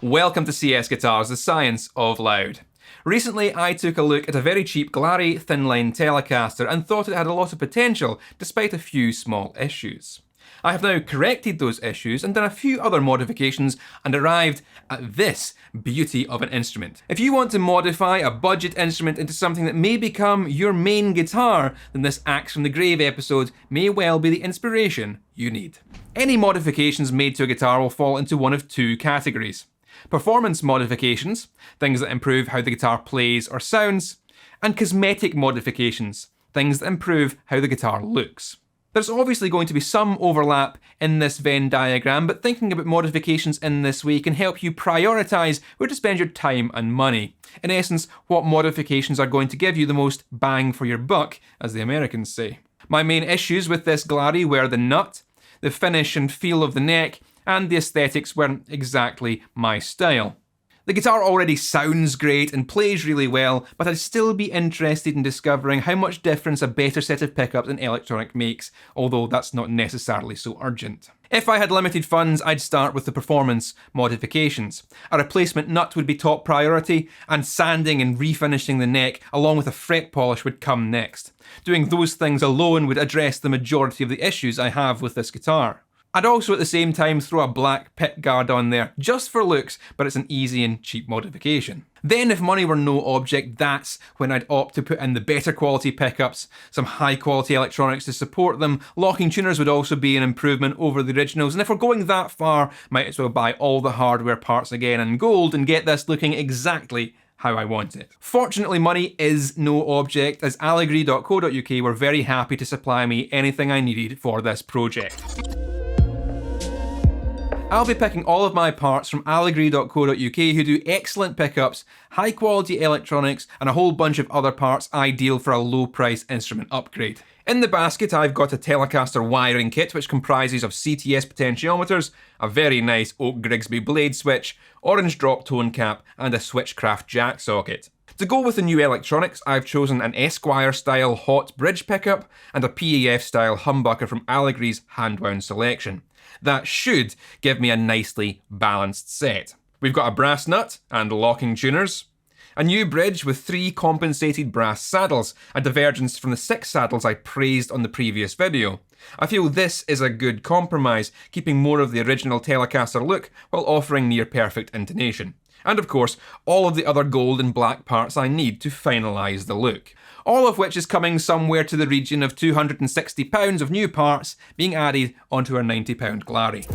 Welcome to CSGuitars, the science of loud. Recently I took a look at a very cheap Glarry Thinline Telecaster and thought it had a lot of potential, despite a few small issues. I have now corrected those issues and done a few other modifications and arrived at this beauty of an instrument. If you want to modify a budget instrument into something that may become your main guitar, then this Axe from the Grave episode may well be the inspiration you need. Any modifications made to a guitar will fall into one of two categories. Performance modifications, things that improve how the guitar plays or sounds, and cosmetic modifications, things that improve how the guitar looks. There's obviously going to be some overlap in this Venn diagram, but thinking about modifications in this way can help you prioritise where to spend your time and money. In essence, what modifications are going to give you the most bang for your buck, as the Americans say. My main issues with this Glarry were the nut, the finish and feel of the neck, and the aesthetics weren't exactly my style. The guitar already sounds great and plays really well, but I'd still be interested in discovering how much difference a better set of pickups and electronic makes, although that's not necessarily so urgent. If I had limited funds, I'd start with the performance modifications. A replacement nut would be top priority, and sanding and refinishing the neck along with a fret polish would come next. Doing those things alone would address the majority of the issues I have with this guitar. I'd also at the same time throw a black Pickguard on there, just for looks, but it's an easy and cheap modification. Then if money were no object, that's when I'd opt to put in the better quality pickups, some high quality electronics to support them. Locking tuners would also be an improvement over the originals, and if we're going that far, might as well buy all the hardware parts again in gold and get this looking exactly how I want it. Fortunately, money is no object, as allegory.co.uk were very happy to supply me anything I needed for this project. I'll be picking all of my parts from allegory.co.uk, who do excellent pickups, high quality electronics, and a whole bunch of other parts ideal for a low price instrument upgrade. In the basket I've got a Telecaster wiring kit which comprises of CTS potentiometers, a very nice Oak Grigsby blade switch, orange drop tone cap, and a Switchcraft jack socket. To go with the new electronics, I've chosen an Esquire style hot bridge pickup and a PAF style humbucker from Allegory's hand-wound selection. That should give me a nicely balanced set. We've got a brass nut and locking tuners, a new bridge with 3 compensated brass saddles, a divergence from the 6 saddles I praised on the previous video. I feel this is a good compromise, keeping more of the original Telecaster look while offering near perfect intonation. And of course, all of the other gold and black parts I need to finalise the look. All of which is coming somewhere to the region of £260 of new parts being added onto our £90 Glarry.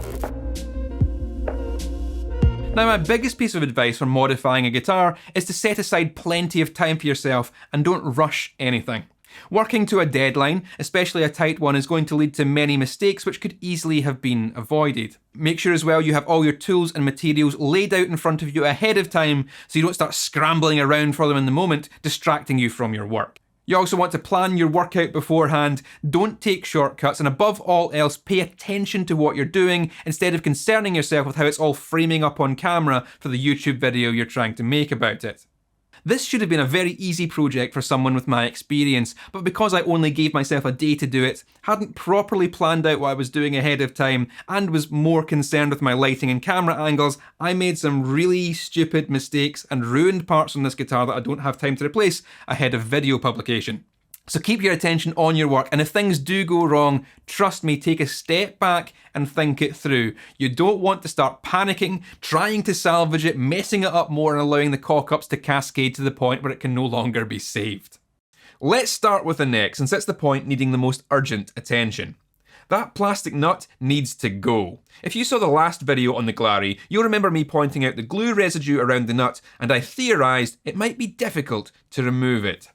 Now, my biggest piece of advice for modifying a guitar is to set aside plenty of time for yourself and don't rush anything. Working to a deadline, especially a tight one, is going to lead to many mistakes which could easily have been avoided. Make sure as well you have all your tools and materials laid out in front of you ahead of time so you don't start scrambling around for them in the moment, distracting you from your work. You also want to plan your workout beforehand, don't take shortcuts, and above all else, pay attention to what you're doing instead of concerning yourself with how it's all framing up on camera for the YouTube video you're trying to make about it. This should have been a very easy project for someone with my experience, but because I only gave myself a day to do it, hadn't properly planned out what I was doing ahead of time, and was more concerned with my lighting and camera angles, I made some really stupid mistakes and ruined parts on this guitar that I don't have time to replace ahead of video publication. So keep your attention on your work, and if things do go wrong, trust me, take a step back and think it through. You don't want to start panicking, trying to salvage it, messing it up more and allowing the cock-ups to cascade to the point where it can no longer be saved. Let's start with the neck, since it's the point needing the most urgent attention. That plastic nut needs to go. If you saw the last video on the Glarry, you'll remember me pointing out the glue residue around the nut, and I theorised it might be difficult to remove it.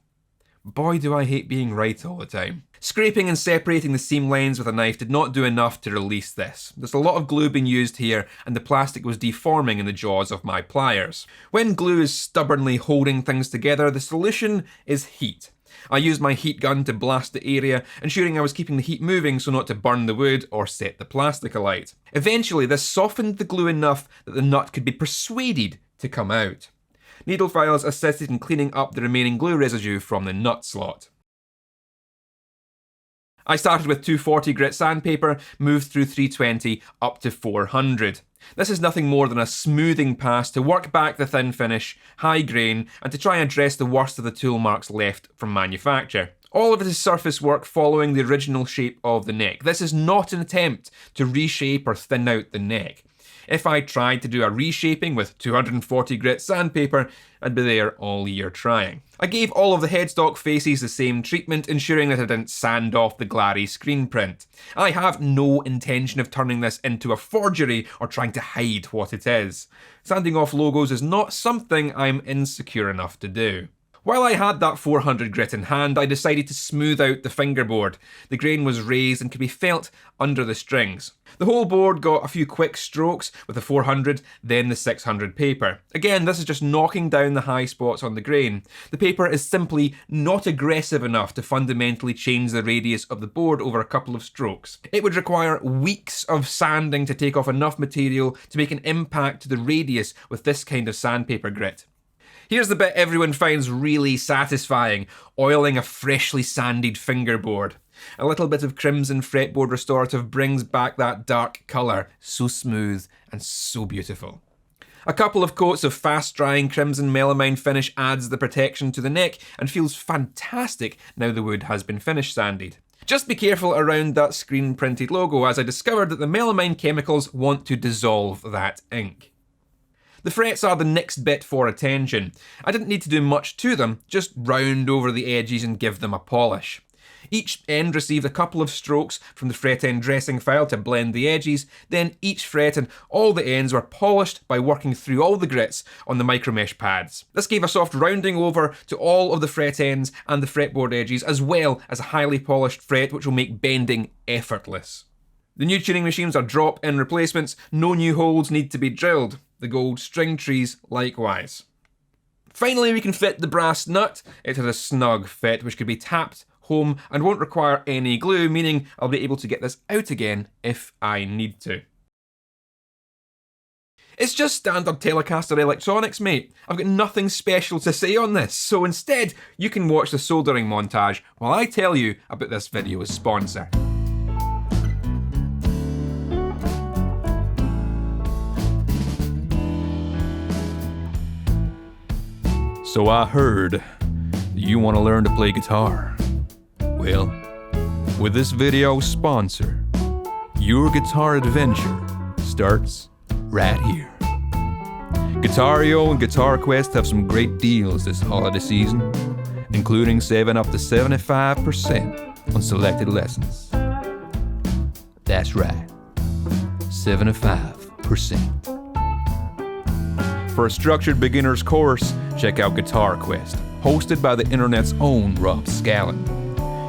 Boy, do I hate being right all the time. Scraping and separating the seam lines with a knife did not do enough to release this. There's a lot of glue being used here, and the plastic was deforming in the jaws of my pliers. When glue is stubbornly holding things together, the solution is heat. I used my heat gun to blast the area, ensuring I was keeping the heat moving so not to burn the wood or set the plastic alight. Eventually, this softened the glue enough that the nut could be persuaded to come out. Needle files assisted in cleaning up the remaining glue residue from the nut slot. I started with 240 grit sandpaper, moved through 320 up to 400. This is nothing more than a smoothing pass to work back the thin finish, high grain, and to try and address the worst of the tool marks left from manufacture. All of it is surface work following the original shape of the neck. This is not an attempt to reshape or thin out the neck. If I tried to do a reshaping with 240 grit sandpaper, I'd be there all year trying. I gave all of the headstock faces the same treatment, ensuring that I didn't sand off the Glarry screen print. I have no intention of turning this into a forgery or trying to hide what it is. Sanding off logos is not something I'm insecure enough to do. While I had that 400 grit in hand, I decided to smooth out the fingerboard. The grain was raised and could be felt under the strings. The whole board got a few quick strokes with the 400, then the 600 paper. Again, this is just knocking down the high spots on the grain. The paper is simply not aggressive enough to fundamentally change the radius of the board over a couple of strokes. It would require weeks of sanding to take off enough material to make an impact to the radius with this kind of sandpaper grit. Here's the bit everyone finds really satisfying, oiling a freshly sanded fingerboard. A little bit of crimson fretboard restorative brings back that dark colour, so smooth and so beautiful. A couple of coats of fast-drying crimson melamine finish adds the protection to the neck and feels fantastic now the wood has been finish sanded. Just be careful around that screen-printed logo, as I discovered that the melamine chemicals want to dissolve that ink. The frets are the next bit for attention. I didn't need to do much to them, just round over the edges and give them a polish. Each end received a couple of strokes from the fret end dressing file to blend the edges, then each fret and all the ends were polished by working through all the grits on the micromesh pads. This gave a soft rounding over to all of the fret ends and the fretboard edges, as well as a highly polished fret which will make bending effortless. The new tuning machines are drop-in replacements, no new holes need to be drilled. The gold string trees likewise. Finally, we can fit the brass nut. It has a snug fit which could be tapped home and won't require any glue, meaning I'll be able to get this out again if I need to. It's just standard Telecaster electronics, mate. I've got nothing special to say on this, so instead you can watch the soldering montage while I tell you about this video's sponsor. So I heard that you want to learn to play guitar. Well, with this video sponsor, your guitar adventure starts right here. Guitareo and GuitarQuest have some great deals this holiday season, including saving up to 75% on selected lessons. That's right, 75%. For a structured beginner's course, check out GuitarQuest, hosted by the internet's own Rob Scallon.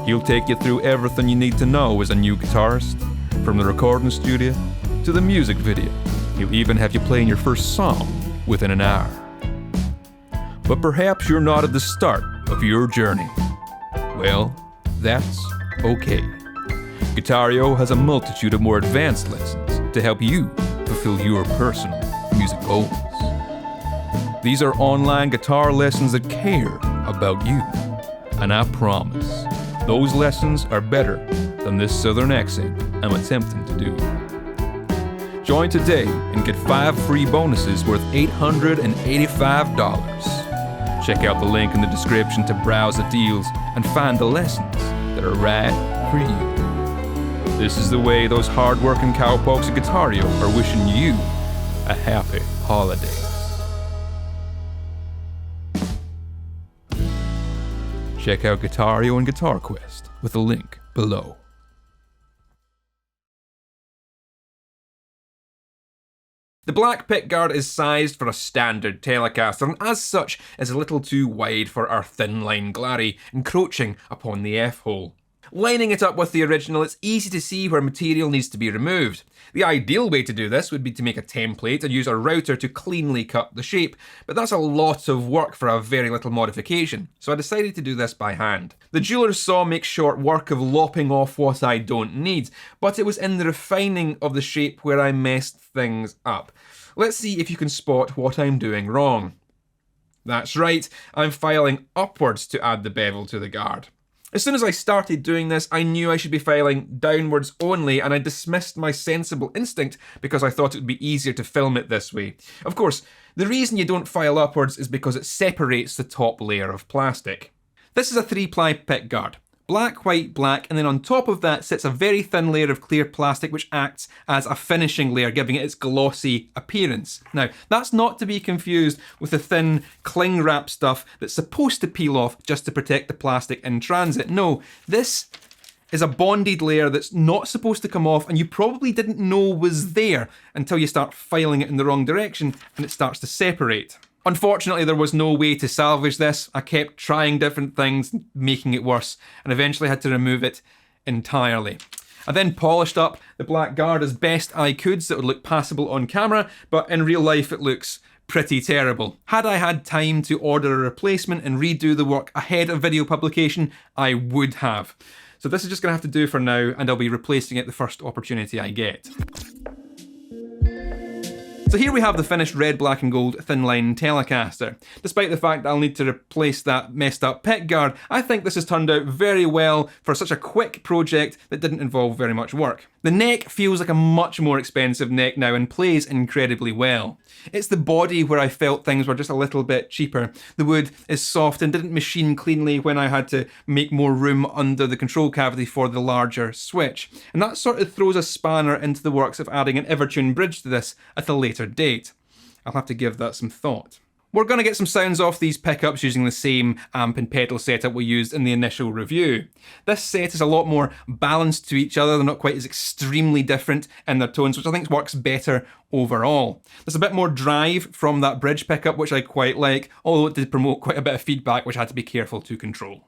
He'll take you through everything you need to know as a new guitarist, from the recording studio to the music video. He'll even have you playing your first song within an hour. But perhaps you're not at the start of your journey. Well, that's okay. Guitareo has a multitude of more advanced lessons to help you fulfill your personal music goals. These are online guitar lessons that care about you, and I promise, those lessons are better than this southern accent I'm attempting to do. Join today and get 5 free bonuses worth $885. Check out the link in the description to browse the deals and find the lessons that are right for you. This is the way those hard-working cowpokes at Guitareo are wishing you a happy holiday. Check out Guitareo and GuitarQuest with the link below. The black pickguard is sized for a standard Telecaster and as such is a little too wide for our thin line Glarry, encroaching upon the F-hole. Lining it up with the original, it's easy to see where material needs to be removed. The ideal way to do this would be to make a template and use a router to cleanly cut the shape, but that's a lot of work for a very little modification, so I decided to do this by hand. The jeweler's saw makes short work of lopping off what I don't need, but it was in the refining of the shape where I messed things up. Let's see if you can spot what I'm doing wrong. That's right, I'm filing upwards to add the bevel to the guard. As soon as I started doing this, I knew I should be filing downwards only, and I dismissed my sensible instinct because I thought it would be easier to film it this way. Of course, the reason you don't file upwards is because it separates the top layer of plastic. This is a 3-ply pickguard. Black, white, black, and then on top of that sits a very thin layer of clear plastic which acts as a finishing layer, giving it its glossy appearance. Now, that's not to be confused with the thin cling wrap stuff that's supposed to peel off just to protect the plastic in transit. No, this is a bonded layer that's not supposed to come off, and you probably didn't know was there until you start filing it in the wrong direction and it starts to separate. Unfortunately, there was no way to salvage this. I kept trying different things, making it worse, and eventually had to remove it entirely. I then polished up the black guard as best I could so it would look passable on camera, but in real life it looks pretty terrible. Had I had time to order a replacement and redo the work ahead of video publication, I would have. So this is just going to have to do for now, and I'll be replacing it the first opportunity I get. So here we have the finished red, black and gold Thinline Telecaster. Despite the fact that I'll need to replace that messed up pickguard, I think this has turned out very well for such a quick project that didn't involve very much work. The neck feels like a much more expensive neck now and plays incredibly well. It's the body where I felt things were just a little bit cheaper. The wood is soft and didn't machine cleanly when I had to make more room under the control cavity for the larger switch. And that sort of throws a spanner into the works of adding an Evertune bridge to this at a later date. I'll have to give that some thought. We're going to get some sounds off these pickups using the same amp and pedal setup we used in the initial review. This set is a lot more balanced to each other, they're not quite as extremely different in their tones, which I think works better overall. There's a bit more drive from that bridge pickup, which I quite like, although it did promote quite a bit of feedback, which I had to be careful to control.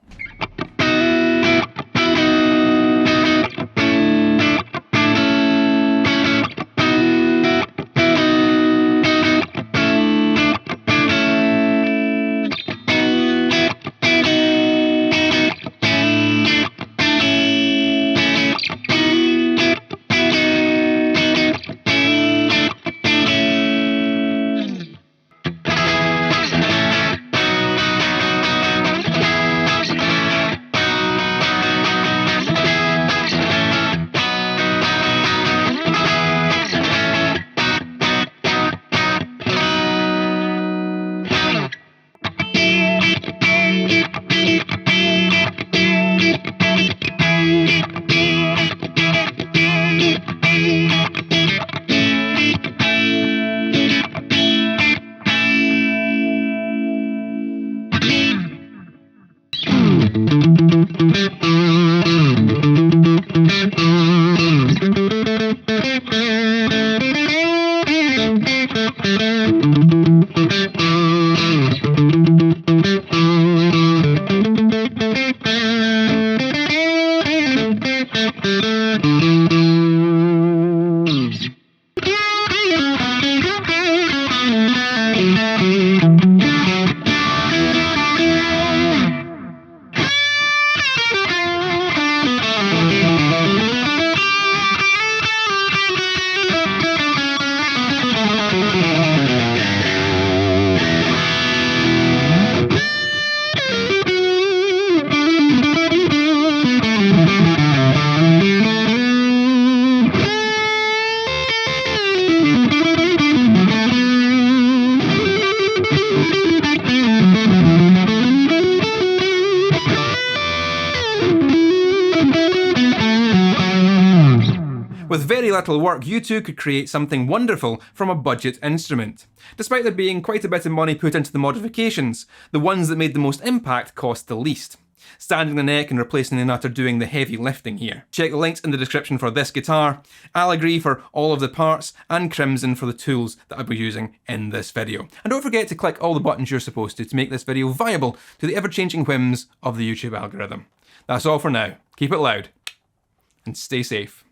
With very little work, you too could create something wonderful from a budget instrument. Despite there being quite a bit of money put into the modifications, the ones that made the most impact cost the least. Standing the neck and replacing the nut are doing the heavy lifting here. Check the links in the description for this guitar, Allegory for all of the parts, and Crimson for the tools that I'll be using in this video. And don't forget to click all the buttons you're supposed to make this video viable to the ever-changing whims of the YouTube algorithm. That's all for now. Keep it loud, and stay safe.